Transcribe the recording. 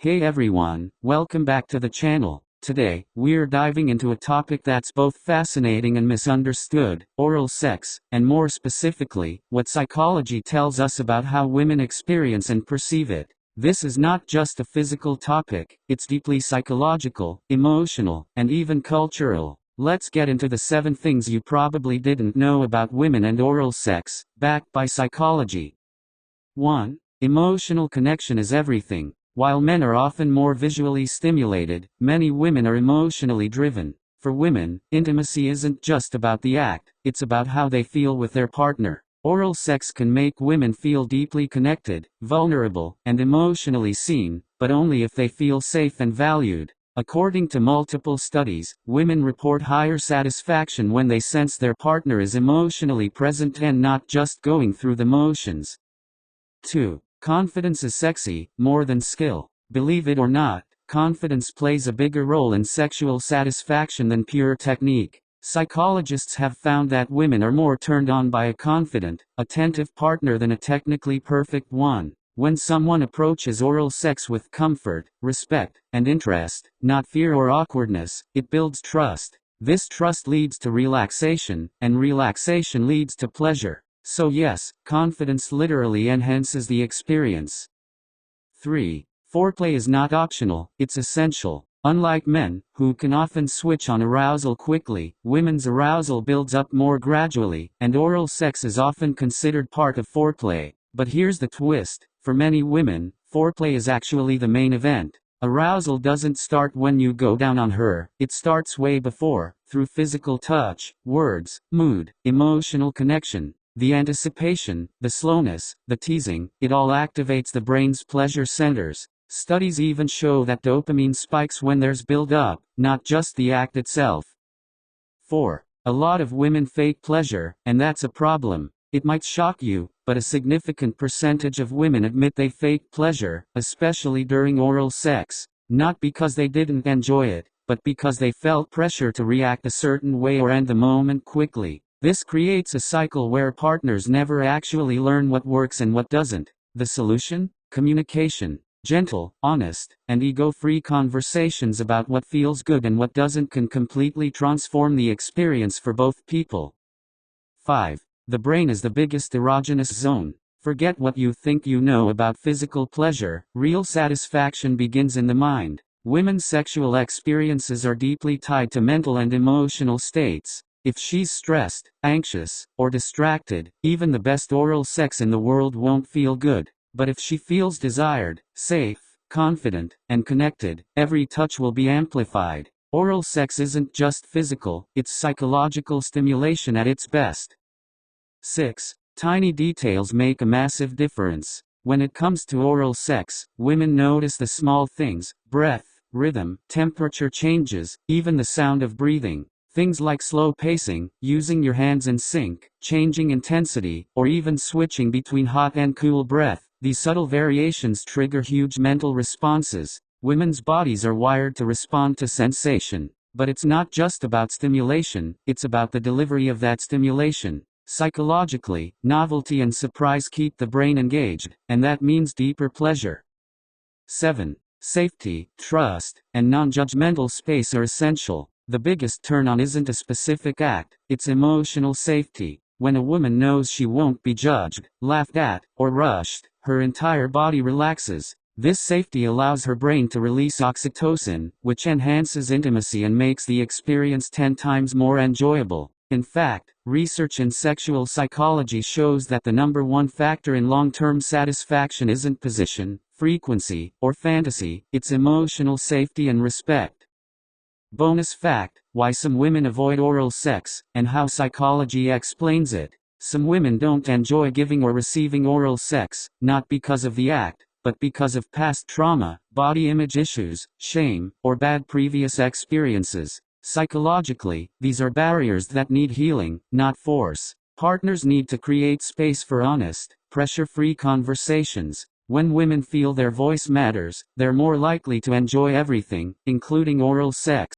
Hey everyone, welcome back to the channel. Today, we're diving into a topic that's both fascinating and misunderstood: oral sex, and more specifically, what psychology tells us about how women experience and perceive it. This is not just a physical topic, it's deeply psychological, emotional, and even cultural. Let's get into the 7 things you probably didn't know about women and oral sex, backed by psychology. 1. Emotional connection is everything. While men are often more visually stimulated, many women are emotionally driven. For women, intimacy isn't just about the act, it's about how they feel with their partner. Oral sex can make women feel deeply connected, vulnerable, and emotionally seen, but only if they feel safe and valued. According to multiple studies, women report higher satisfaction when they sense their partner is emotionally present and not just going through the motions. 2. Confidence is sexy, more than skill. Believe it or not, confidence plays a bigger role in sexual satisfaction than pure technique. Psychologists have found that women are more turned on by a confident, attentive partner than a technically perfect one. When someone approaches oral sex with comfort, respect, and interest, not fear or awkwardness, it builds trust. This trust leads to relaxation, and relaxation leads to pleasure. So yes, confidence literally enhances the experience. 3. Foreplay is not optional, it's essential. Unlike men, who can often switch on arousal quickly, women's arousal builds up more gradually, and oral sex is often considered part of foreplay. But here's the twist: for many women, foreplay is actually the main event. Arousal doesn't start when you go down on her, it starts way before, through physical touch, words, mood, emotional connection. The anticipation, the slowness, the teasing, it all activates the brain's pleasure centers. Studies even show that dopamine spikes when there's build-up, not just the act itself. 4. A lot of women fake pleasure, and that's a problem. It might shock you, but a significant percentage of women admit they fake pleasure, especially during oral sex. Not because they didn't enjoy it, but because they felt pressure to react a certain way or end the moment quickly. This creates a cycle where partners never actually learn what works and what doesn't. The solution? Communication. Gentle, honest, and ego-free conversations about what feels good and what doesn't can completely transform the experience for both people. 5. The brain is the biggest erogenous zone. Forget what you think you know about physical pleasure. Real satisfaction begins in the mind. Women's sexual experiences are deeply tied to mental and emotional states. If she's stressed, anxious, or distracted, even the best oral sex in the world won't feel good. But if she feels desired, safe, confident, and connected, every touch will be amplified. Oral sex isn't just physical, it's psychological stimulation at its best. 6. Tiny details make a massive difference. When it comes to oral sex, women notice the small things: breath, rhythm, temperature changes, even the sound of breathing. Things like slow pacing, using your hands in sync, changing intensity, or even switching between hot and cool breath. These subtle variations trigger huge mental responses. Women's bodies are wired to respond to sensation. But it's not just about stimulation, it's about the delivery of that stimulation. Psychologically, novelty and surprise keep the brain engaged, and that means deeper pleasure. 7. Safety, trust, and non-judgmental space are essential. The biggest turn-on isn't a specific act, it's emotional safety. When a woman knows she won't be judged, laughed at, or rushed, her entire body relaxes. This safety allows her brain to release oxytocin, which enhances intimacy and makes the experience 10 times more enjoyable. In fact, research in sexual psychology shows that the #1 factor in long-term satisfaction isn't position, frequency, or fantasy, it's emotional safety and respect. Bonus fact: why some women avoid oral sex, and how psychology explains it. Some women don't enjoy giving or receiving oral sex, not because of the act, but because of past trauma, body image issues, shame, or bad previous experiences. Psychologically, these are barriers that need healing, not force. Partners need to create space for honest, pressure-free conversations. When women feel their voice matters, they're more likely to enjoy everything, including oral sex.